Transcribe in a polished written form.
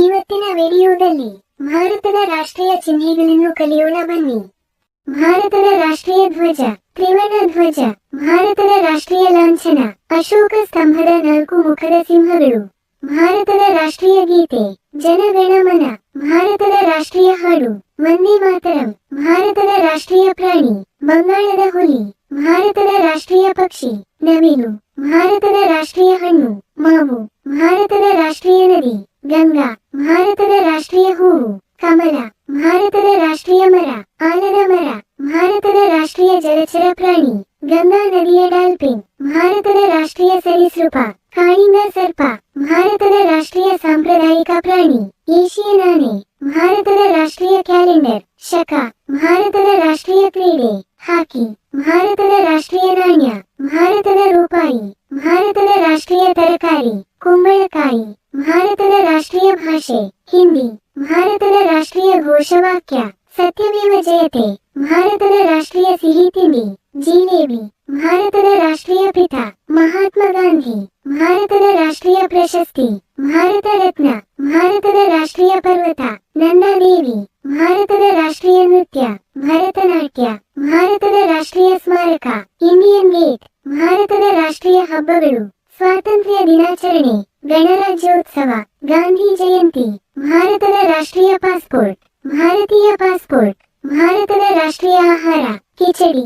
ಇವತ್ತಿನ ವಿಡಿಯೋದಲ್ಲಿ ಭಾರತದ ರಾಷ್ಟ್ರೀಯ ಚಿಹ್ನೆಗಳನ್ನು ಕಲಿಯೋಣ ಬನ್ನಿ. ಭಾರತದ ರಾಷ್ಟ್ರೀಯ ಧ್ವಜ ತ್ರಿವರ್ಣ ಧ್ವಜ. ಭಾರತದ ರಾಷ್ಟ್ರೀಯ ಲಾಂಛನ ಅಶೋಕ ಸ್ತಂಭದ 4 ಮುಖದ ಸಿಂಹಗಳು. ಭಾರತದ ರಾಷ್ಟ್ರೀಯ ಗೀತೆ ಜನಗಣಮನ. ಭಾರತದ ರಾಷ್ಟ್ರೀಯ ಹಾಡು ವಂದೇ ಮಾತರಂ. ಭಾರತದ ರಾಷ್ಟ್ರೀಯ ಪ್ರಾಣಿ ಬಂಗಾಳದ ಹುಲಿ. ಭಾರತದ ರಾಷ್ಟ್ರೀಯ ಪಕ್ಷಿ ನವಿಲು. ಭಾರತದ ರಾಷ್ಟ್ರೀಯ ಹಣ್ಣು ಮಾವು. ಭಾರತದ ರಾಷ್ಟ್ರೀಯ ನದಿ ಗಂಗಾ. ಭಾರತದ ರಾಷ್ಟ್ರೀಯ ಹೂವು ಕಮಲ. ಭಾರತದ ರಾಷ್ಟ್ರೀಯ ಮರ ಆಲದ ಮರ. ಭಾರತದ ರಾಷ್ಟ್ರೀಯ ಜಲಚರ ಪ್ರಾಣಿ ಗಂಗಾ ನದಿಯ ಡಾಲ್ಫಿನ್. ಭಾರತದ ರಾಷ್ಟ್ರೀಯ ಸರೀಸೃಪ ಕಾಳಿಂಗ ಸರ್ಪ. ಭಾರತದ ರಾಷ್ಟ್ರೀಯ ಸಾಂಪ್ರದಾಯಿಕ ಪ್ರಾಣಿ ಏಷಿಯನ್ ಆನೆ. ಭಾರತದ ರಾಷ್ಟ್ರೀಯ ಕ್ಯಾಲೆಂಡರ್ ಶಕ. ಭಾರತದ ರಾಷ್ಟ್ರೀಯ ಕ್ರೀಡೆ ಹಾಕಿ. ಭಾರತದ ರಾಷ್ಟ್ರೀಯ ನಾಣ್ಯ ಭಾರತದ ರೂಪಾಯಿ. ಭಾರತದ ರಾಷ್ಟ್ರೀಯ ತರಕಾರಿ ಕುಂಬಳಕಾಯಿ. ಭಾರತದ ರಾಷ್ಟ್ರೀಯ ಭಾಷೆ ಹಿಂದಿ. ಭಾರತದ ರಾಷ್ಟ್ರೀಯ ಘೋಷವಾಕ್ಯ ಸತ್ಯಮೇವ ಜಯತೆ. ಭಾರತದ ರಾಷ್ಟ್ರೀಯ ಸಿಹಿ ತಿಂಡಿ ಜಿಲೇಬಿ. ಭಾರತದ ರಾಷ್ಟ್ರೀಯ ಪಿತ ಮಹಾತ್ಮ ಗಾಂಧಿ. ಭಾರತದ ರಾಷ್ಟ್ರೀಯ ಪ್ರಶಸ್ತಿ ಭಾರತ ರತ್ನ. ಭಾರತದ ರಾಷ್ಟ್ರೀಯ ಪರ್ವತ ನಂದಾದೇವಿ. ಭಾರತದ ರಾಷ್ಟ್ರೀಯ ನೃತ್ಯ ಭರತನಾಟ್ಯ. ಭಾರತದ ರಾಷ್ಟ್ರೀಯ ಸ್ಮಾರಕ ಇಂಡಿಯನ್ ಗೇಟ್. ಭಾರತದ ರಾಷ್ಟ್ರೀಯ ಹಬ್ಬಗಳು ಸ್ವಾತಂತ್ರ್ಯ ದಿನಾಚರಣೆ ಗಣರಾಜ್ಯೋತ್ಸವ ಗಾಂಧಿ ಜಯಂತಿ. ಭಾರತದ ರಾಷ್ಟ್ರೀಯ ಪಾಸ್ಪೋರ್ಟ್ ಭಾರತೀಯ ಪಾಸ್ಪೋರ್ಟ್. ಭಾರತದ ರಾಷ್ಟ್ರೀಯ ಆಹಾರ ಕಿಚಡಿ.